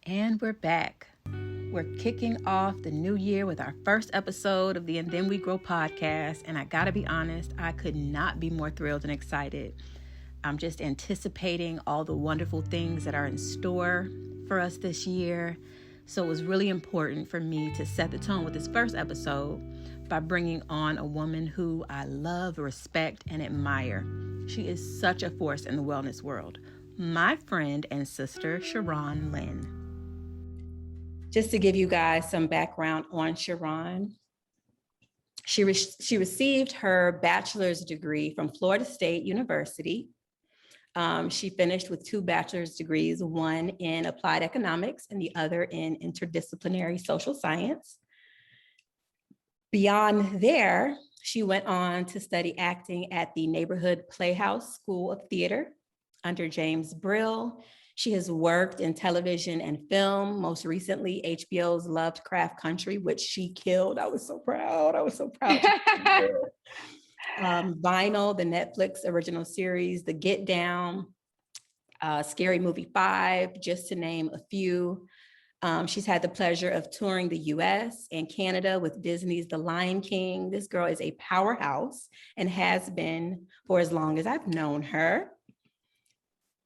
And we're back. We're kicking off the new year with our first episode of the And Then We Grow podcast. And I gotta be honest, I could not be more thrilled and excited. I'm just anticipating all the wonderful things that are in store for us this year. So it was really important for me to set the tone with this first episode by bringing on a woman who I love, respect, and admire. She is such a force in the wellness world. My friend and sister, Sharron Lynn. Just to give you guys some background on Sharron, she received her bachelor's degree from Florida State University. She finished with 2 bachelor's degrees, one in applied economics and the other in interdisciplinary social science. Beyond there, she went on to study acting at the Neighborhood Playhouse School of Theater under James Brill. She has worked in television and film, most recently HBO's Lovecraft Country, which she killed. I was so proud. Vinyl, the Netflix original series, The Get Down, Scary Movie 5, just to name a few. She's had the pleasure of touring the US and Canada with Disney's The Lion King. This girl is a powerhouse and has been for as long as I've known her.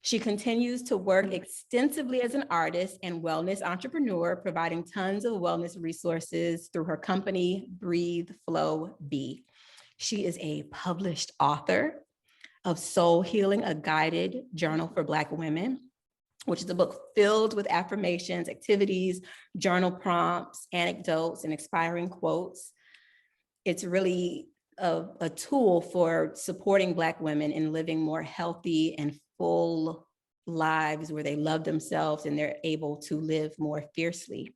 She continues to work extensively as an artist and wellness entrepreneur, providing tons of wellness resources through her company, Breathe, Flow, Be. She is a published author of Soul Healing, a guided journal for Black women, which is a book filled with affirmations, activities, journal prompts, anecdotes, and inspiring quotes. It's really a tool for supporting Black women in living more healthy and full lives where they love themselves and they're able to live more fiercely.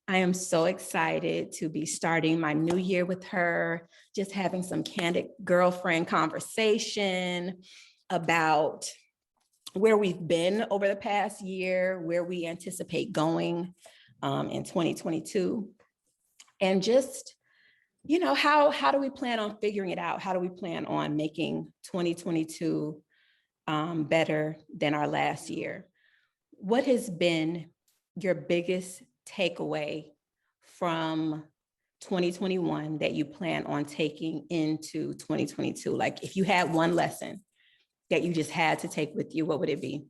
I am so excited to be starting my new year with her, just having some candid girlfriend conversation about where we've been over the past year, where we anticipate going in 2022. And just, you know, how do we plan on figuring it out? How do we plan on making 2022 better than our last year? What has been your biggest takeaway from 2021 that you plan on taking into 2022? Like if you had one lesson that you just had to take with you, what would it be?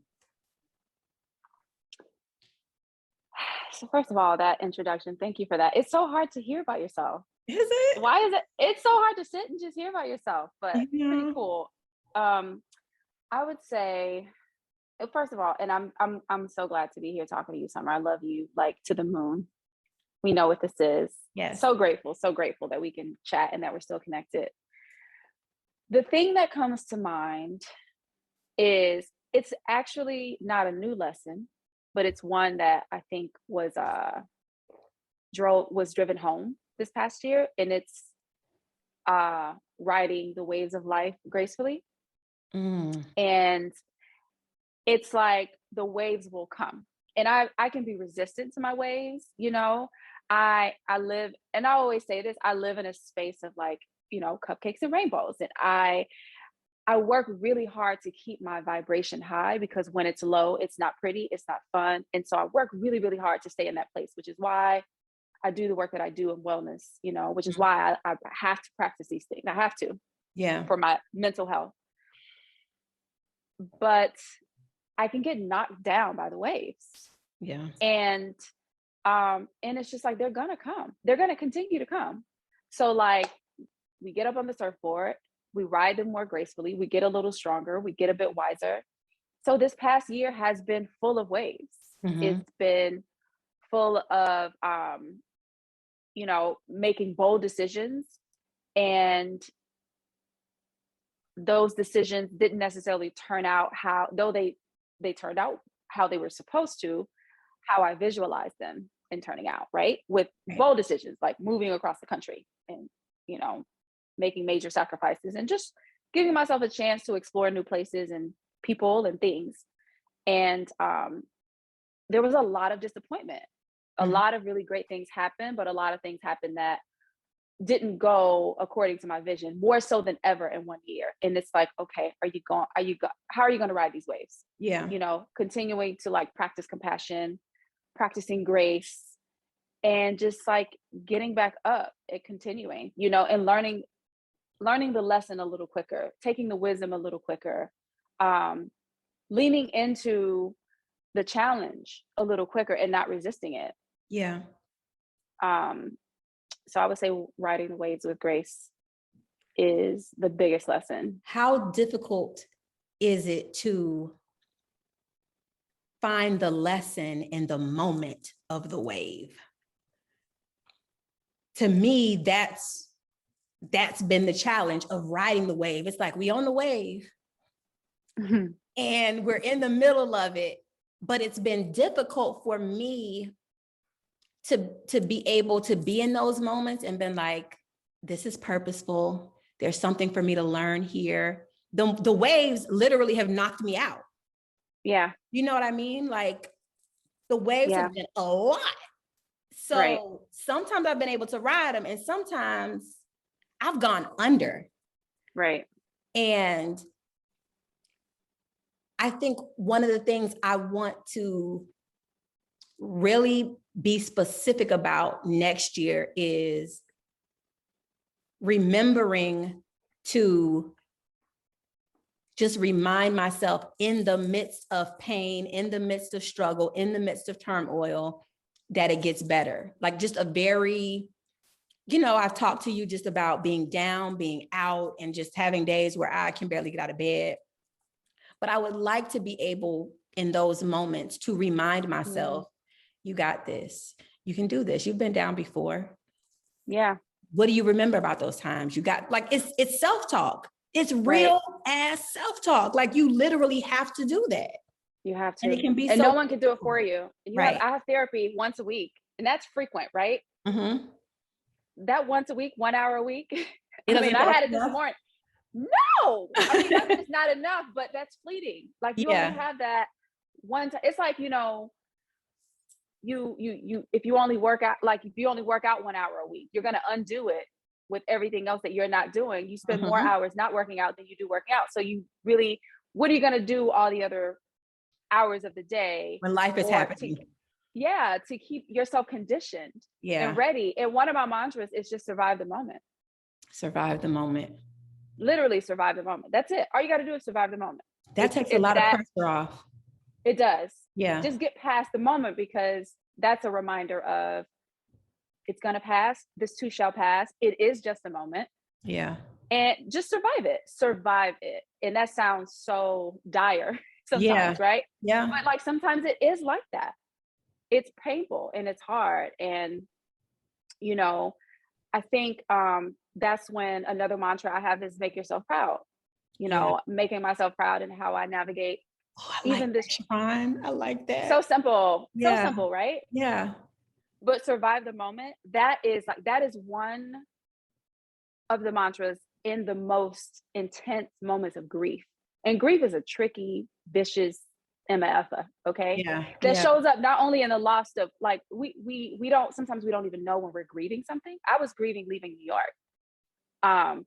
So first of all, that introduction, thank you for that. It's so hard to hear about yourself. Is it? Why is it? It's so hard to sit and just hear about yourself, but pretty cool. I would say, first of all, and I'm so glad to be here talking to you, Summer. I love you like to the moon. We know what this is. Yes. So grateful that we can chat and that we're still connected. The thing that comes to mind is it's actually not a new lesson, but it's one that I think was driven home this past year, and it's riding the waves of life gracefully. And it's like the waves will come, and I can be resistant to my waves. You know, I live, and I always say this, I live in a space of like, you know, cupcakes and rainbows, and I work really hard to keep my vibration high, because when it's low, it's not pretty, it's not fun. And so I work really, really hard to stay in that place, which is why I do the work that I do in wellness, you know, which is why I have to practice these things. I have to, for my mental health. But I can get knocked down by the waves. Yeah. And it's just like, they're gonna come. They're gonna continue to come. So like, we get up on the surfboard, we ride them more gracefully, we get a little stronger, we get a bit wiser. So this past year has been full of waves. It's been full of, you know, making bold decisions. And those decisions didn't necessarily turn out though they turned out how they were supposed to, how I visualized them in turning out, right? With bold decisions, like moving across the country and, you know, making major sacrifices and just giving myself a chance to explore new places and people and things. And there was a lot of disappointment. A lot of really great things happened, but a lot of things happened that didn't go according to my vision, more so than ever in one year. And it's like, okay, how are you going to ride these waves? Yeah. You know, continuing to like practice compassion, practicing grace, and just like getting back up and continuing, you know, and learning the lesson a little quicker, taking the wisdom a little quicker, leaning into the challenge a little quicker and not resisting it. Yeah. So I would say riding the waves with grace is the biggest lesson. How difficult is it to find the lesson in the moment of the wave? To me, that's been the challenge of riding the wave. It's like we on the wave and we're in the middle of it, but it's been difficult for me to be able to be in those moments and been like, this is purposeful. There's something for me to learn here. The waves literally have knocked me out. Yeah. You know what I mean? Like the waves have been a lot. So sometimes I've been able to ride them and sometimes I've gone under. Right. And I think one of the things I want to really be specific about next year is remembering to just remind myself in the midst of pain, in the midst of struggle, in the midst of turmoil, that it gets better. Like just a very, you know, I've talked to you just about being down, being out, and just having days where I can barely get out of bed. But I would like to be able in those moments to remind myself, you got this, you can do this, you've been down before. Yeah. What do you remember about those times? You got, like, it's self-talk. It's real ass self-talk. Like you literally have to do that. You have to. And it can be and so no one can do it for you. And I have therapy once a week, and that's frequent, right? Mm-hmm. That once a week, 1 hour a week. I had it this morning. No, I mean, that's just not enough, but that's fleeting. Like you only have that one time. It's like, you know, you if you only work out, like if you only work out 1 hour a week, you're going to undo it with everything else that you're not doing. You spend more hours not working out than you do working out. So you really, what are you going to do all the other hours of the day when life is happening? To keep yourself conditioned and ready. And one of my mantras is just survive the moment. Survive the moment. Literally survive the moment. That's it. All you got to do is survive the moment. That takes a lot of pressure off. It does. Yeah. Just get past the moment, because that's a reminder of it's going to pass. This too shall pass. It is just a moment. Yeah. And just survive it. And that sounds so dire sometimes, right? Yeah. But like sometimes it is like that. It's painful and it's hard. And, you know, I think that's when another mantra I have is make yourself proud. You know, making myself proud and how I navigate even this time. I like that. So simple. So simple, right? Yeah. But survive the moment. That is one of the mantras in the most intense moments of grief. And grief is a tricky, vicious MF, okay? That shows up not only in the loss of, like, we don't, sometimes we don't even know when we're grieving something. I was grieving leaving New York.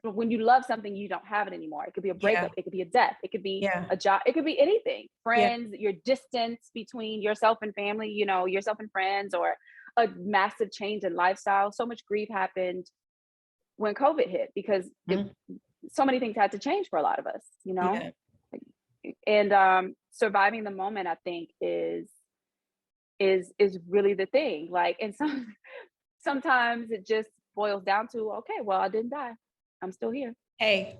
When you love something, you don't have it anymore. It could be a breakup. It could be a death. It could be a job. It could be anything. Friends, your distance between yourself and family, you know, yourself and friends, or a massive change in lifestyle. So much grief happened when COVID hit, because so many things had to change for a lot of us, you know? And surviving the moment, I think, is really the thing. Like, and sometimes it just boils down to, okay, well, I didn't die. I'm still here. Hey,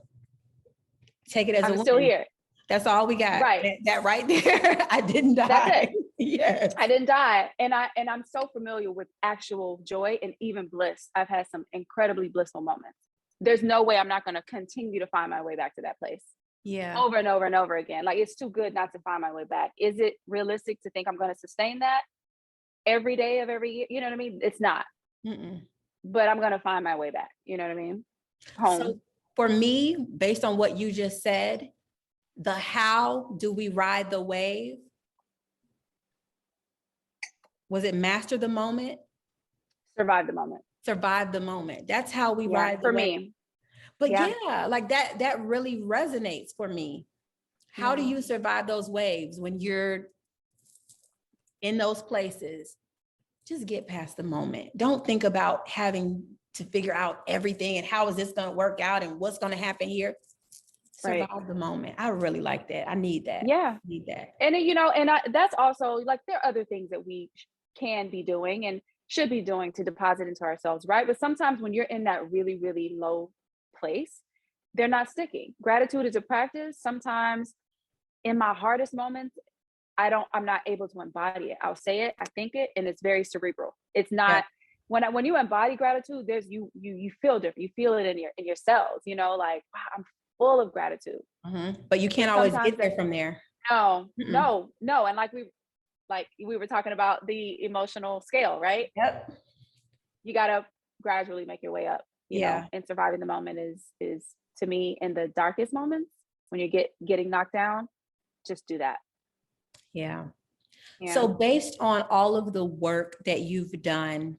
take it as a win. I'm still here. That's all we got. Right. That right there. I didn't die. That's it. Yes. I didn't die. And I'm so familiar with actual joy and even bliss. I've had some incredibly blissful moments. There's no way I'm not going to continue to find my way back to that place. Yeah. Over and over and over again. Like, it's too good not to find my way back. Is it realistic to think I'm going to sustain that every day of every year? You know what I mean? It's not. But I'm going to find my way back. You know what I mean? Home. So for me, based on what you just said, the how do we ride the wave? Was it master the moment? Survive the moment. Survive the moment. That's how we ride the wave. Me. But like that really resonates for me. How do you survive those waves when you're in those places, just get past the moment. Don't think about having to figure out everything and how is this going to work out and what's going to happen here. Survive the moment. I really like that. I need that. Yeah. I need that. And that's also like, there are other things that we can be doing and should be doing to deposit into ourselves, right? But sometimes when you're in that really, really low place, they're not sticking. Gratitude is a practice. Sometimes in my hardest moments, I'm not able to embody it. I'll say it, I think it, and it's very cerebral. It's not when you embody gratitude, there's you feel different. You feel it in your cells, like, wow, I'm full of gratitude. But you can't always get there from there. No. And like we were talking about the emotional scale, right? Yep. You gotta gradually make your way up, you know, and surviving the moment is to me in the darkest moments when you're getting knocked down, just do that. Yeah. So based on all of the work that you've done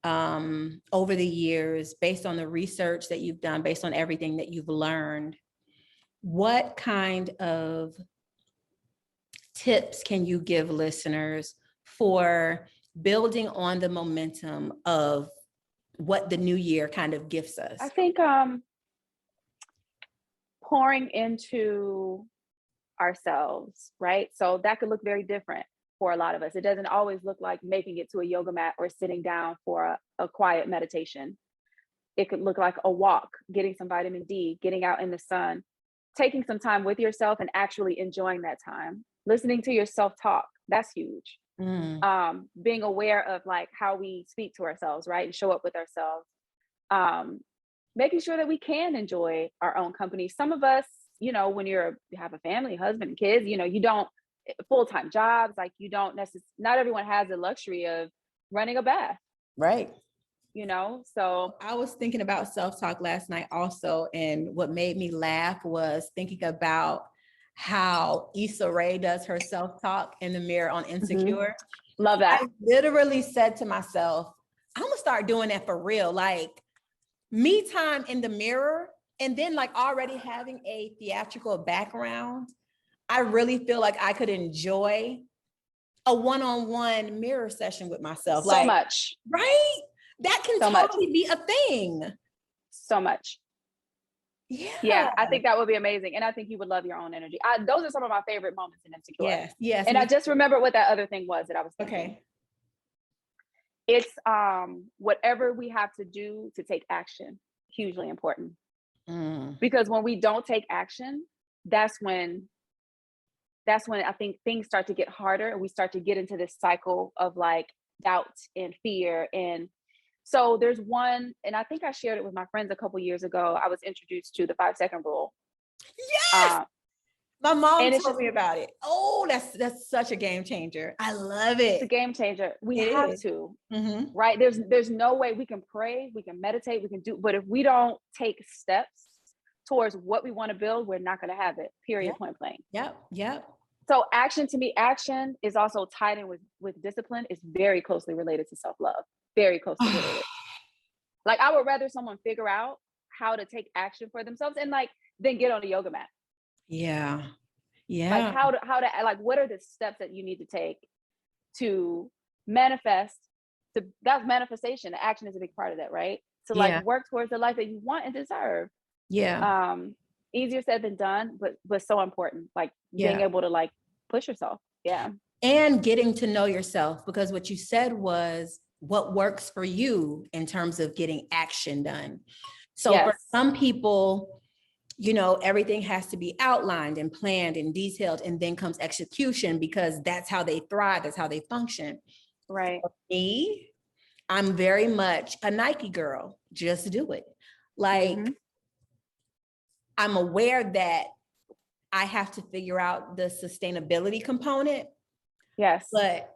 over the years, based on the research that you've done, based on everything that you've learned, what kind of tips can you give listeners for building on the momentum of what the new year kind of gifts us? I think pouring into ourselves, right? So that could look very different for a lot of us. It doesn't always look like making it to a yoga mat or sitting down for a quiet meditation. It could look like a walk, getting some vitamin D, getting out in the sun, taking some time with yourself and actually enjoying that time, listening to your self-talk. That's huge. Being aware of like how we speak to ourselves, right? And show up with ourselves. Making sure that we can enjoy our own company. Some of us, when you have a family, husband and kids, you don't full-time jobs, like you don't necessarily, not everyone has the luxury of running a bath. Right. So I was thinking about self-talk last night also. And what made me laugh was thinking about how Issa Rae does her self-talk in the mirror on Insecure. Love that. I literally said to myself, I'm gonna start doing that for real. Like me time in the mirror, and then like already having a theatrical background, I really feel like I could enjoy a one-on-one mirror session with myself. So much. Right? That can totally be a thing. So much. Yeah, I think that would be amazing. And I think you would love your own energy. Those are some of my favorite moments in Insecure. Yes. And I just remember what that other thing was that I was thinking. Okay. It's whatever we have to do to take action, hugely important. Because when we don't take action, that's when I think things start to get harder and we start to get into this cycle of like doubt and fear. And so there's one, and I think I shared it with my friends a couple years ago. I was introduced to the 5-second rule. Yes. My mom told me about it. Oh, that's such a game changer. I love it. It's a game changer. We have to, right? There's no way. We can pray, we can meditate, we can do, but if we don't take steps towards what we want to build, we're not going to have it. Period. Point blank. Yep. So action is also tied in with discipline. Is very closely related to self-love. Very closely related. Like I would rather someone figure out how to take action for themselves and like then get on a yoga mat. Yeah. Like how to like what are the steps that you need to take to manifest? That's manifestation. The action is a big part of that, right? To like work towards the life that you want and deserve. Yeah. Easier said than done, but so important. Like being able to like push yourself. Yeah. And getting to know yourself, because what you said was what works for you in terms of getting action done. So for some people, everything has to be outlined and planned and detailed, and then comes execution because that's how they thrive, that's how they function. Right. For me, I'm very much a Nike girl. Just do it. Like, I'm aware that I have to figure out the sustainability component. Yes. But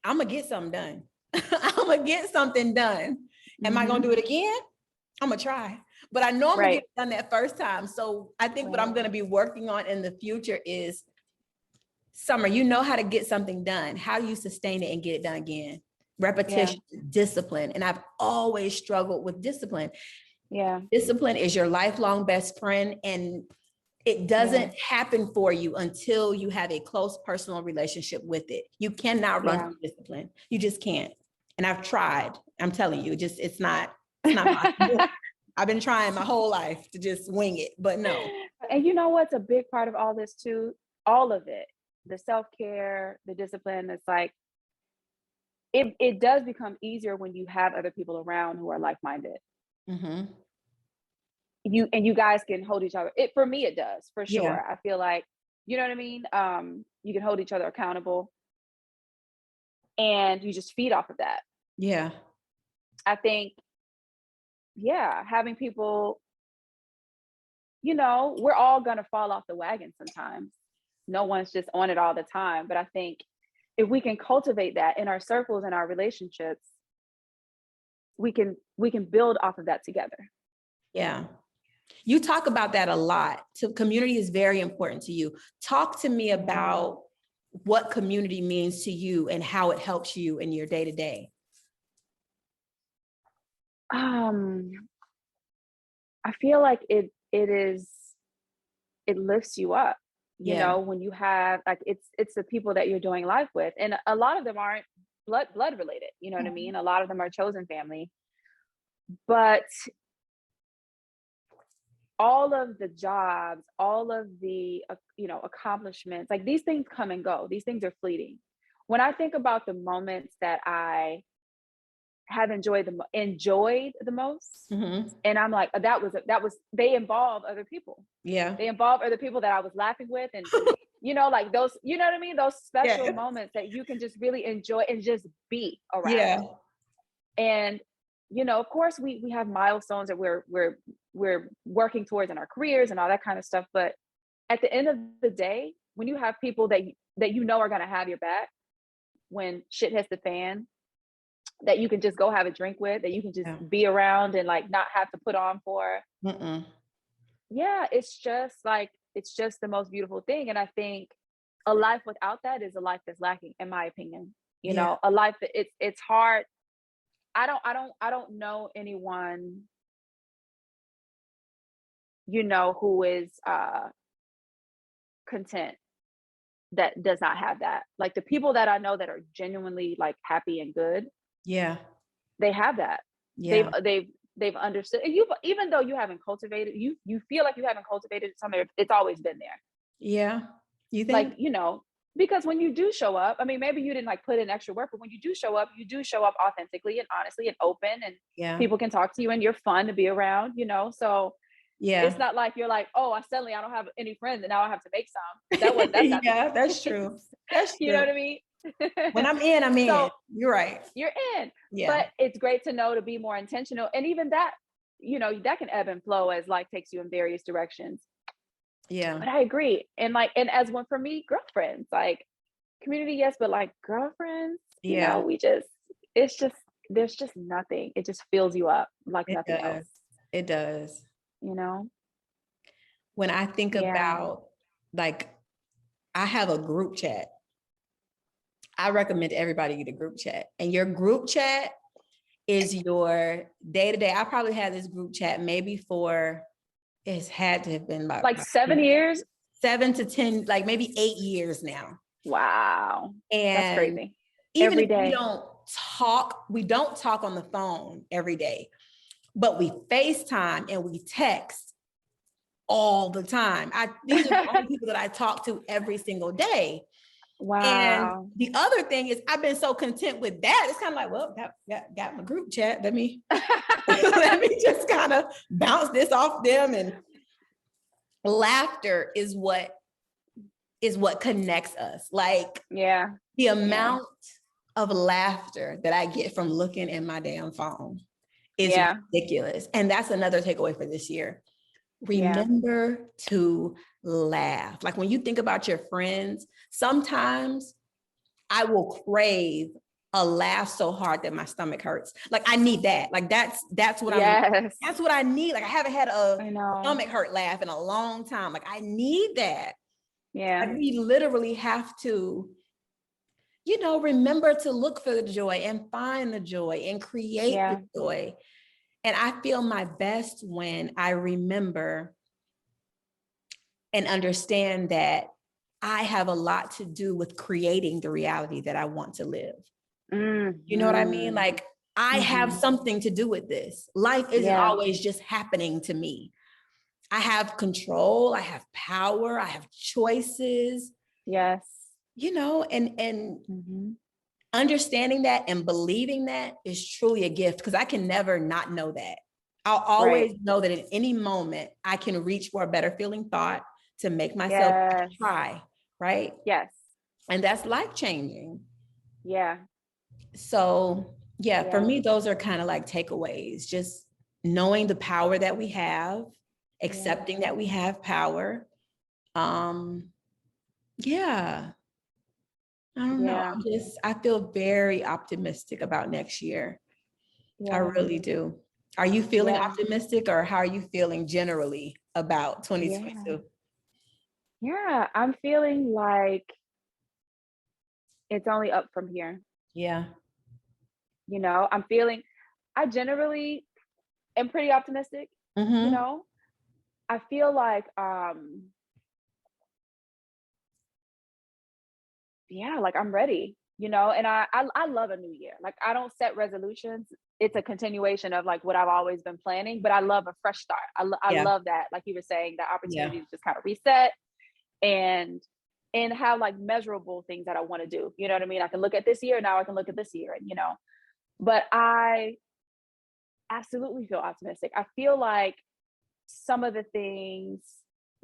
I'm going to get something done. I'm going to get something done. Am I going to do it again? I'm going to try. But I know I'm going to get it done that first time. So I think what I'm going to be working on in the future is, Summer, you know how to get something done. How do you sustain it and get it done again? Repetition, discipline. And I've always struggled with discipline. Yeah. Discipline is your lifelong best friend. And It doesn't happen for you until you have a close personal relationship with it. You cannot run from discipline. You just can't. And I've tried. I'm telling you, it's not possible. I've been trying my whole life to just wing it, but no. And you know what's a big part of all this too? All of it, the self-care, the discipline, it's like, it does become easier when you have other people around who are like-minded. Mm-hmm. You guys can hold each other. For me, it does, for sure. Yeah. I feel like, you know what I mean? You can hold each other accountable and you just feed off of that. Yeah. I think, having people, we're all gonna fall off the wagon sometimes. No one's just on it all the time. But I think if we can cultivate that in our circles and our relationships, we can build off of that together. Yeah. You talk about that a lot. So community is very important to you. Talk to me about what community means to you and how it helps you in your day-to-day. I feel like it lifts you up, when you have, like, it's the people that you're doing life with. And a lot of them aren't blood related, you know what I mean? A lot of them are chosen family. But all of the jobs, all of the, accomplishments, like, these things come and go. These things are fleeting. When I think about the moments that I have enjoyed the most, and I'm like, that was they involve other people. Yeah. They involve other people that I was laughing with, and like those, you know what I mean? Those special moments that you can just really enjoy and just be around. Yeah. And of course we have milestones that we're working towards in our careers and all that kind of stuff. But at the end of the day, when you have people that are going to have your back when shit hits the fan, that you can just go have a drink with, that you can just be around and, like, not have to put on for. It's just the most beautiful thing. And I think a life without that is a life that's lacking, in my opinion. A life that it's hard. I don't know anyone, who is content that does not have that. Like, the people that I know that are genuinely, like, happy and good, they have that. They've understood. And even though you haven't cultivated, you feel like you haven't cultivated something, it's always been there. Yeah. You think? Like, because when you do show up, I mean, maybe you didn't, like, put in extra work, but when you do show up authentically and honestly and open, and people can talk to you and you're fun to be around, so it's not like you're like, oh, I don't have any friends and now I have to make some. That's not that's true. That's true. You know what I mean? When I'm in, I'm in. You're right. You're in. Yeah. But it's great to know to be more intentional. And even that, that can ebb and flow as life takes you in various directions. Yeah. But I agree. And as one for me, girlfriends, like, community, yes, but, like, girlfriends, there's just nothing. It just fills you up like nothing else. It does. When I think about, like, I have a group chat. I recommend everybody get a group chat, and your group chat is your day-to-day. I probably had this group chat maybe it's had to have been about like 7 years, 7 to 10, like maybe 8 years now. Wow. And that's crazy. Even every if day. we don't talk on the phone every day, but we FaceTime and we text all the time. These are the only people that I talk to every single day. Wow. And the other thing is, I've been so content with that. It's kind of like, well, got my group chat. Let me just kind of bounce this off them. And laughter is what connects us. Like, the amount of laughter that I get from looking at my damn phone is ridiculous. And that's another takeaway for this year. Remember to laugh. Like, when you think about your friends, sometimes I will crave a laugh so hard that my stomach hurts. Like, I need that. Like, that's what that's what I need. Like, I haven't had a stomach hurt laugh in a long time. Like, I need that. Like, we literally have to, remember to look for the joy and find the joy and create the joy. And I feel my best when I remember and understand that I have a lot to do with creating the reality that I want to live. You know what I mean? Like, I have something to do with this. Life isn't always just happening to me. I have control, I have power, I have choices. Yes. You know, and understanding that and believing that is truly a gift, because I can never not know that. I'll always know that at any moment I can reach for a better feeling thought to make myself try, right? Yes. And that's life-changing. Yeah. So for me, those are kind of like takeaways, just knowing the power that we have, accepting that we have power. I don't know. I feel very optimistic about next year. I really do. Are you feeling optimistic, or how are you feeling generally about 2022? Yeah, I'm feeling like it's only up from here. Yeah. You know, I generally am pretty optimistic, you know. I feel like like I'm ready, you know, and I love a new year. Like, I don't set resolutions. It's a continuation of like what I've always been planning, but I love a fresh start. I love that, like you were saying, the opportunity to just kind of reset and have like measurable things that I want to do. You know what I mean? I can look at this year, now I can look at this year, and but I absolutely feel optimistic. I feel like some of the things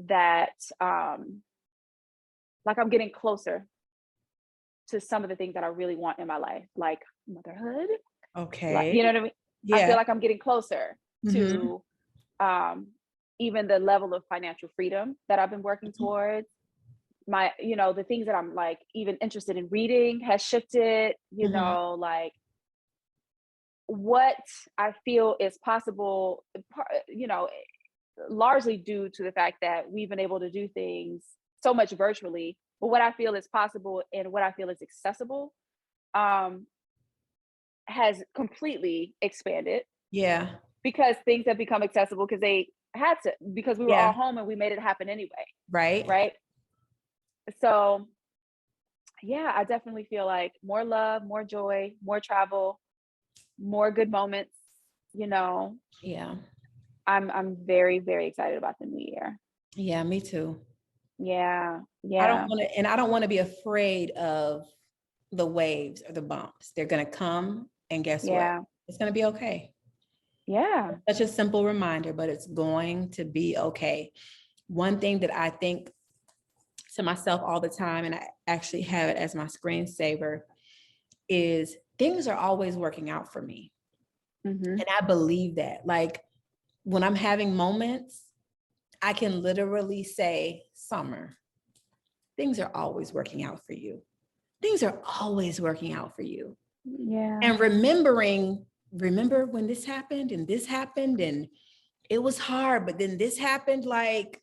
that like I'm getting closer to some of the things that I really want in my life, like motherhood. Like, you know what I mean? I feel like I'm getting closer to even the level of financial freedom that I've been working towards. My, the things that I'm like even interested in reading has shifted, like what I feel is possible, largely due to the fact that we've been able to do things so much virtually, but what I feel is possible and what I feel is accessible has completely expanded. Yeah. Because things have become accessible because they had to, because we were all home and we made it happen anyway. Right. So I definitely feel like more love, more joy, more travel, more good moments, I'm very, very excited about the new year. Yeah, me too. Yeah. I don't want to be afraid of the waves or the bumps. They're going to come, and guess what? It's going to be okay. Yeah. Such a simple reminder, but it's going to be okay. One thing that I think to myself all the time, and I actually have it as my screensaver, is things are always working out for me. And I believe that. Like, when I'm having moments, I can literally say, Summer, things are always working out for you. Things are always working out for you. Yeah. And remember when this happened and it was hard, but then this happened. Like,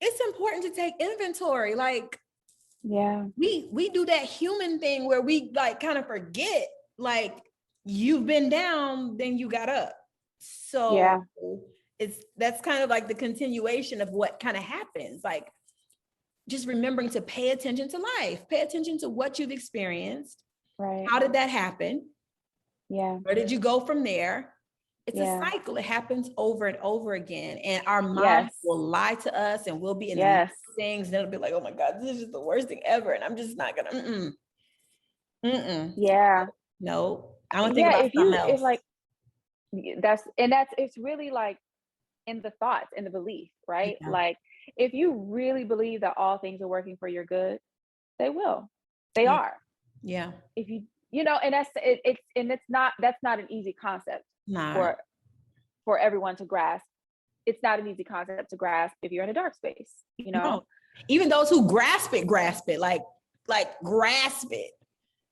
it's important to take inventory. Like, we do that human thing where we like kind of forget, like, you've been down, then you got up. So that's kind of like the continuation of what kind of happens. Like, just remembering to pay attention to life, pay attention to what you've experienced. Right. How did that happen? Yeah. Where did you go from there? It's a cycle. It happens over and over again. And our minds will lie to us, and we'll be in the things, and it'll be like, oh my God, this is just the worst thing ever. And I'm just not gonna, Yeah. No, I want to think about something else. It's like, it's really like in the thoughts, in the belief, right? Yeah. Like, if you really believe that all things are working for your good, they will. They are. Yeah. If and that's not an easy concept for everyone to grasp. It's not an easy concept to grasp if you're in a dark space, No. Even those who grasp it, like grasp it,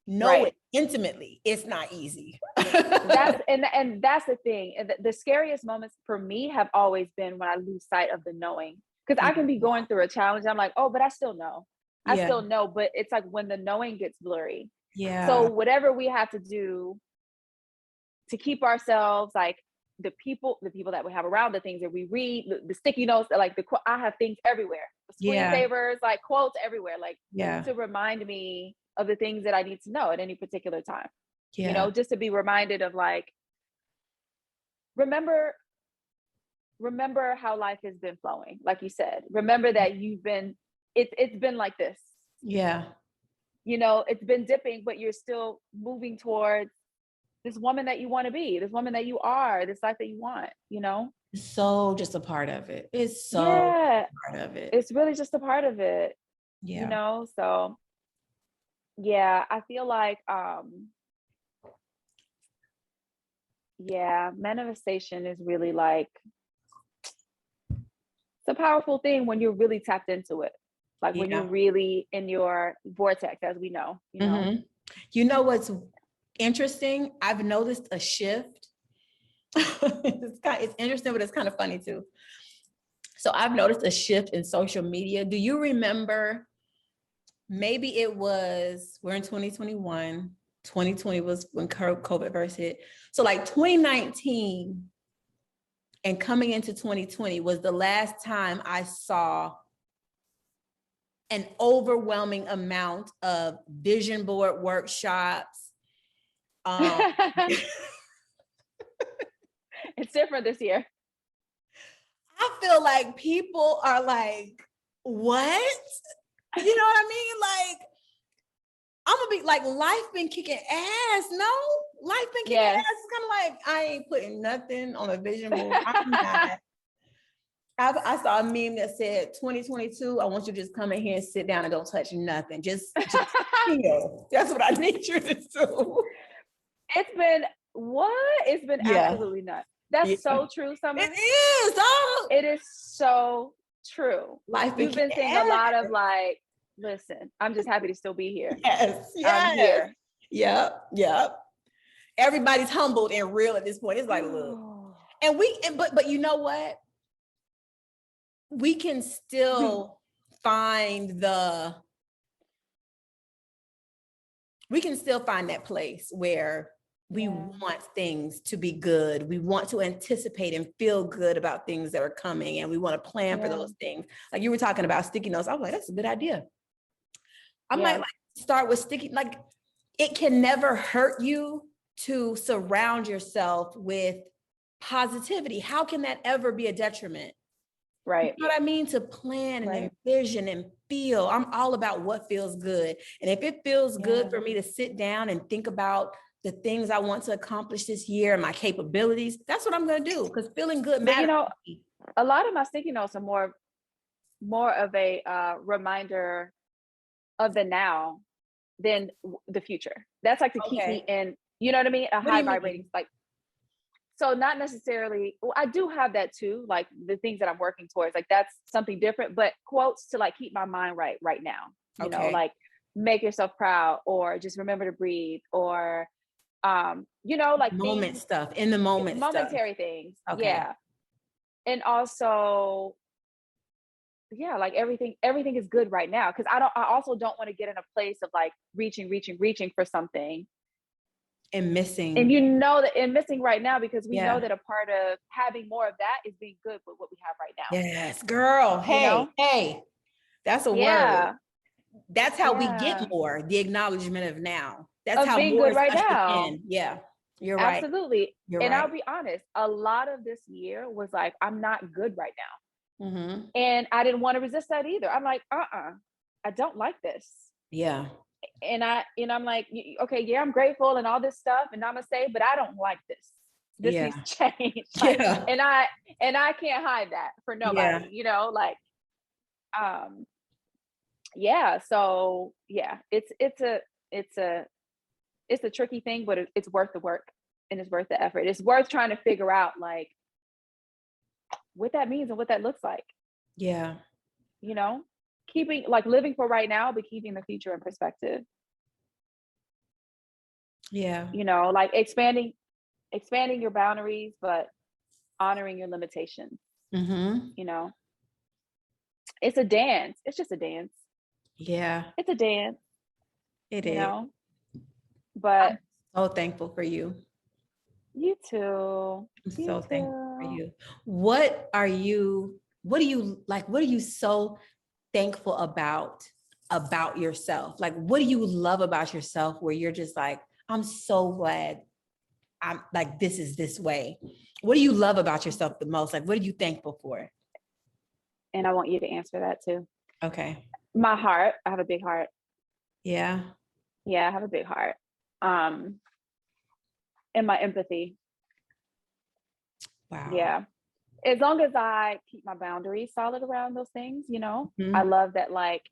know it intimately. It's not easy. That's the thing. The scariest moments for me have always been when I lose sight of the knowing, because I can be going through a challenge. I'm like, oh, but I still know. I still know, but it's like when the knowing gets blurry. Yeah. So whatever we have to do to keep ourselves like the people that we have around, the things that we read, the sticky notes, like I have things everywhere, screensavers, like quotes everywhere, like to remind me of the things that I need to know at any particular time. You know, just to be reminded of like, remember how life has been flowing. Like you said, remember that it's been like this. Yeah. You know, it's been dipping, but you're still moving towards this woman that you want to be, this woman that you are, this life that you want, you know? It's so just a part of it. It's so a part of it. It's really just a part of it. Yeah. You know, so yeah, I feel like manifestation is really like, it's a powerful thing when you're really tapped into it. Like when you're really in your vortex, as we know, you know. You know what's interesting? I've noticed a shift. It's interesting, but it's kind of funny too. So I've noticed a shift in social media. Do you remember, maybe it was, we're in 2021, 2020 was when COVID first hit. So like 2019 and coming into 2020 was the last time I saw an overwhelming amount of vision board workshops. It's different this year. I feel like people are like, what? You know what I mean? Like, I'm gonna be like, life been kicking ass. No, life been kicking ass. It's kind of like, I ain't putting nothing on a vision board. I'm not. I saw a meme that said 2022, I want you to just come in here and sit down and don't touch nothing. Just feel. That's what I need you to do. It's been absolutely nuts. That's so true, Summer. It is. Oh. It is so true. Life You've been seeing a lot of like, listen, I'm just happy to still be here. Yes. I'm here. Yep. Everybody's humbled and real at this point. It's like, look. And but you know what? We can still find that place where we want things to be good. We want to anticipate and feel good about things that are coming, and we want to plan for those things. Like you were talking about sticky notes. I was like, that's a good idea. I might like start with sticky, like it can never hurt you to surround yourself with positivity. How can that ever be a detriment? Right. You know what I mean? To plan and envision and feel. I'm all about what feels good. And if it feels good for me to sit down and think about the things I want to accomplish this year and my capabilities, that's what I'm going to do, because feeling good matters. But, you know, a lot of my sticky notes are more of a reminder of the now than the future. That's like to keep me in, you know what I mean? A high vibrating, like, so not necessarily, well, I do have that too, like the things that I'm working towards, like that's something different, but quotes to like keep my mind right now, you know, like make yourself proud, or just remember to breathe, or you know, like moment stuff, in the moment, momentary things. And also like everything is good right now, because I also don't want to get in a place of like reaching for something and missing, and missing right now, because we know that a part of having more of that is being good with what we have right now. Yes, girl. Hey, that's a word. That's how we get more, the acknowledgement of now. That's of how being more good right now. Yeah, you're right. Absolutely. And I'll be honest, a lot of this year was like, I'm not good right now. And I didn't want to resist that either. I'm like, I don't like this. Yeah. And I'm like, okay, I'm grateful and all this stuff, and namaste, but I don't like this. This needs to change. Like, and I can't hide that for nobody, you know, like, so it's a tricky thing, but it's worth the work and it's worth the effort. It's worth trying to figure out like what that means and what that looks like. Yeah. You know, living for right now, but keeping the future in perspective. Yeah. You know, like expanding your boundaries, but honoring your limitations. You know, it's a dance. It's just a dance. Yeah. It's a dance. It you is. know, but I'm so thankful for you. You too. I'm You so thankful for too. you. What do you like? What are you so thankful about yourself? Like, what do you love about yourself where you're just like, I'm so glad I'm like, this is this way. What do you love about yourself the most? Like, what are you thankful for? And I want you to answer that too. Okay. My heart. I have a big heart. Yeah. Yeah, I have a big heart. And my empathy. Wow. Yeah. As long as I keep my boundaries solid around those things, you know, Mhm. I love that. Like,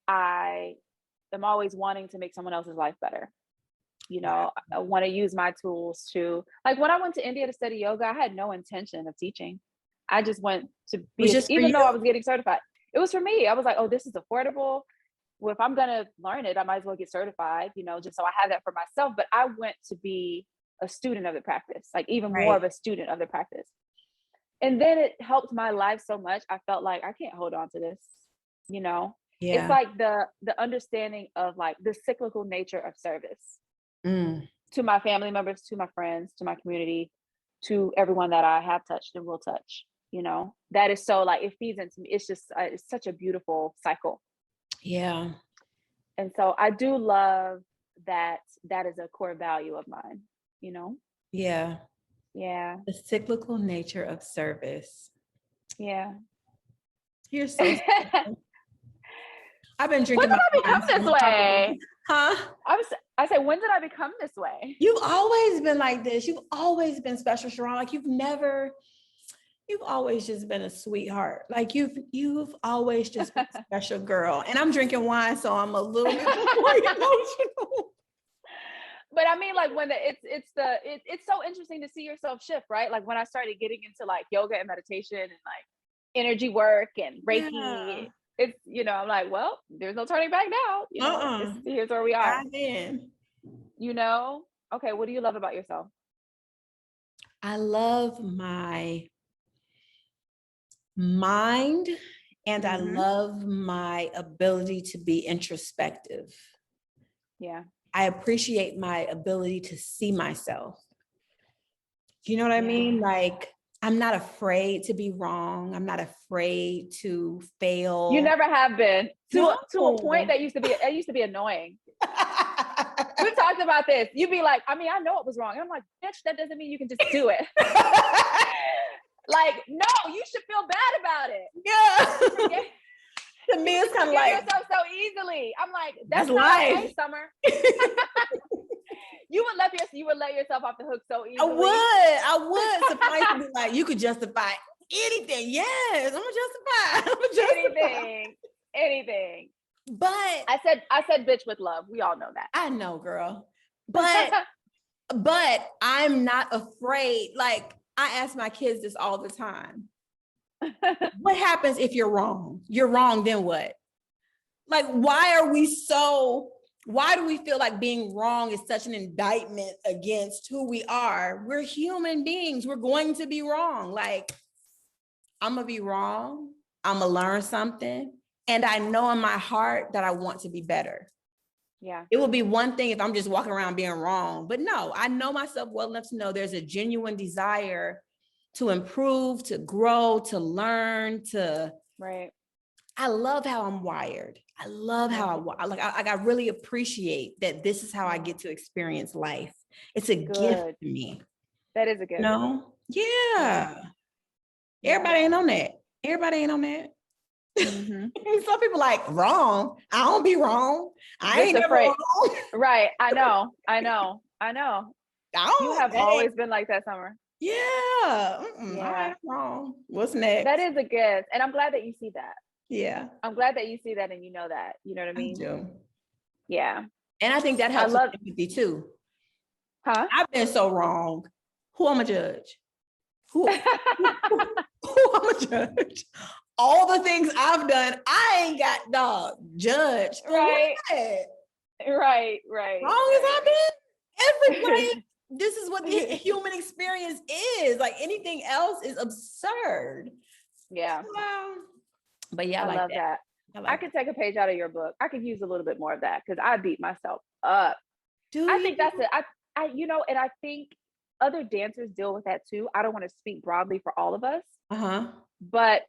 I am always wanting to make someone else's life better. You know, Wow. I want to use my tools to, like, when I went to India to study yoga, I had no intention of teaching. I just went to It was be, just for even though I you? was getting certified, it was for me. I was like, oh, this is affordable. Well, if I'm going to learn it, I might as well get certified, you know, just so I have that for myself. But I went to be a student of the practice, like even more Right. of a student of the practice. And then it helped my life so much. I felt like I can't hold on to this, you know. It's Yeah. like the understanding of like the cyclical nature of service Mm. to my family members, to my friends, to my community, to everyone that I have touched and will touch. You know, that is so like it feeds into me. It's just it's such a beautiful cycle. Yeah. And so I do love that. That is a core value of mine. You know. Yeah. Yeah. The cyclical nature of service. Yeah. You're so When special. I've been did drinking my I become wine this so way? huh? I said, when did I become this way? You've always been like this. You've always been special, Sharron. Like you've always just been a sweetheart. Like you've always just been a special girl. And I'm drinking wine, so I'm a little bit more emotional. But I mean, like when it's so interesting to see yourself shift, right? Like when I started getting into like yoga and meditation and like energy work and Yeah. Reiki, it's, you know, I'm like, well, there's no turning back now. You know, here's where we are. Dive in. You know, okay. What do you love about yourself? I love my mind and I Mm-hmm. love my ability to be introspective. Yeah. I appreciate my ability to see myself. Do you know what I Yeah. mean? Like, I'm not afraid to be wrong. I'm not afraid to fail. You never have been to a point No. that used to be annoying. We've talked about this. You'd be like, I mean, I know it was wrong. And I'm like, bitch, that doesn't mean you can just do it. Like, no, you should feel bad about it. Yeah. To me, it's kind of like yourself so easily. I'm like, that's not life. okay, Summer. You would let yourself off the hook so easily. I would suffice to be like, you could justify anything. Yes, I'm gonna justify anything. But I said bitch with love. We all know that. I know, girl. But I'm not afraid. Like I ask my kids this all the time. What happens if you're wrong? You're wrong, then what? Like, why do we feel like being wrong is such an indictment against who we are? We're human beings. We're going to be wrong. Like, I'm gonna be wrong. I'm gonna learn something. And I know in my heart that I want to be better. Yeah. It would be one thing if I'm just walking around being wrong, but no, I know myself well enough to know there's a genuine desire to improve, to grow, to learn, right. I love how I'm wired. I love how I really appreciate that this is how I get to experience life. It's a gift to me. That is a gift. No? Yeah. Everybody ain't on that. Everybody ain't on that. Mm-hmm. Some people like wrong. I don't be wrong. I ain't never wrong. Right. I know. You have always been like that, Summer. Yeah. I ain't wrong. What's next? That is a gift. And I'm glad that you see that. Yeah. I'm glad that you see that and you know that. You know what I mean? I do. Yeah. And I think that helps with empathy too. Huh? I've been so wrong. Who am I judge? Who I'm a judge? All the things I've done, I ain't got judge. Right. Right. Wrong as I've been. Everybody, this is what the human experience is. Like anything else is absurd. Yeah. But yeah, I love that. I could take a page out of your book. I could use a little bit more of that because I beat myself up. Do I you? think that's it. I you know, and I think other dancers deal with that too. I don't want to speak broadly for all of us, Uh-huh. but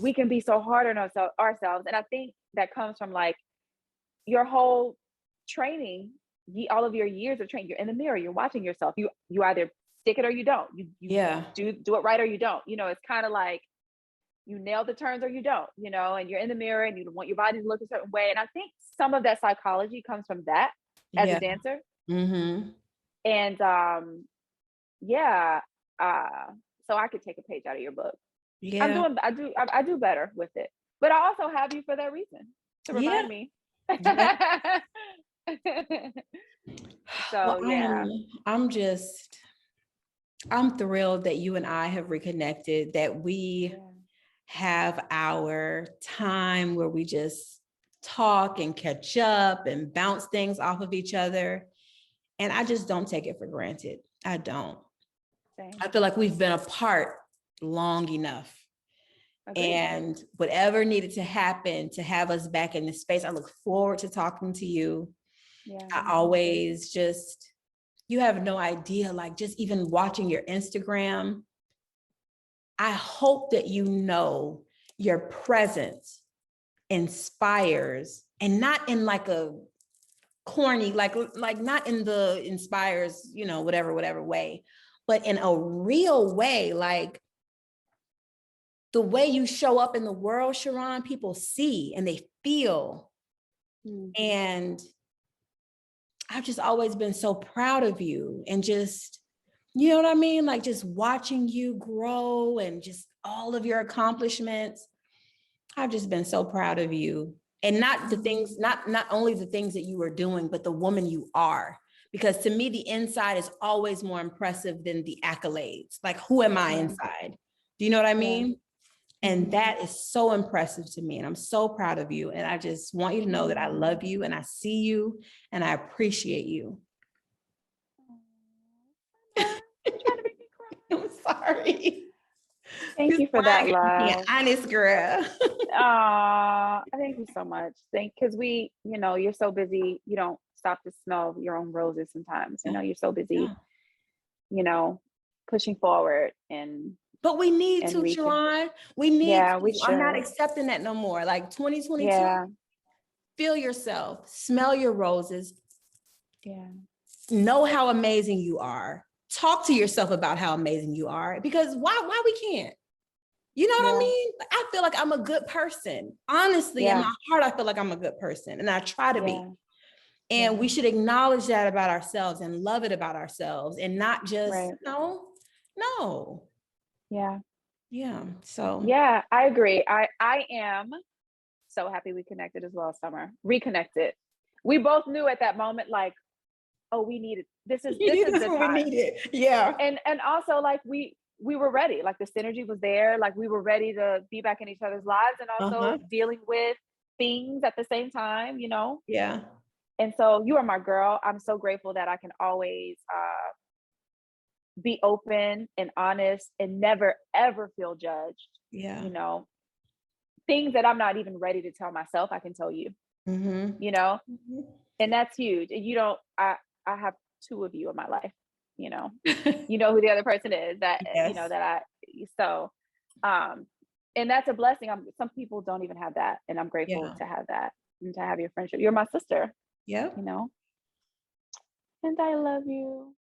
we can be so hard on ourselves. And I think that comes from like your whole training, all of your years of training. You're in the mirror, you're watching yourself. You either stick it or you don't. You Yeah. do it right or you don't. You know, it's kind of like you nail the turns or you don't, you know, and you're in the mirror and you want your body to look a certain way. And I think some of that psychology comes from that as a Yeah. dancer. Mm-hmm. And yeah, so I could take a page out of your book. Yeah. I do better with it. But I also have you for that reason, to Yeah. remind me. Yeah. Well, So yeah. I'm thrilled that you and I have reconnected, that we Yeah. have our time where we just talk and catch up and bounce things off of each other. And I just don't take it for granted. I don't. Same. I feel like we've been apart long enough. Agreed. And whatever needed to happen to have us back in this space, I look forward to talking to you. Yeah. I always just, you have no idea, like just even watching your Instagram, I hope that you know your presence inspires, and not in like a corny, like not in the inspires, you know, whatever way, but in a real way, like the way you show up in the world, Sharron, people see and they feel. Mm-hmm. And I've just always been so proud of you, and just, you know what I mean? Like just watching you grow and just all of your accomplishments. I've just been so proud of you. And not the things, not only the things that you were doing, but the woman you are. Because to me, the inside is always more impressive than the accolades. Like, who am I inside? Do you know what I mean? And that is so impressive to me. And I'm so proud of you. And I just want you to know that I love you and I see you and I appreciate you. You're trying to make me cry. I'm sorry. Thank you for that love. Honest girl. Thank you so much. Because you're so busy, you don't stop to smell your own roses sometimes. You know, you're so busy, pushing forward But we need and to, reaching. Sharron. We need Yeah, to. we should. I'm not accepting that no more. Like 2022, Yeah. feel yourself, smell your roses. Yeah. Know how amazing you are. Talk to yourself about how amazing you are, because why we can't? You know what I mean? I feel like I'm a good person. Honestly, in my heart, I feel like I'm a good person, and I try to be. And we should acknowledge that about ourselves and love it about ourselves, and not just, no. Yeah. Yeah. So. Yeah, I agree. I am so happy we connected as well, Summer. Reconnected. We both knew at that moment, like, oh, we needed this is the what time. We needed. Yeah. And also like we were ready. Like the synergy was there. Like we were ready to be back in each other's lives, and also dealing with things at the same time, Yeah. And so you are my girl. I'm so grateful that I can always be open and honest and never ever feel judged. Yeah. Things that I'm not even ready to tell myself, I can tell you. And that's huge. And I have two of you in my life. You know who the other person is. That and that's a blessing. Some people don't even have that, and I'm grateful to have that and to have your friendship. You're my sister. Yeah. And I love you.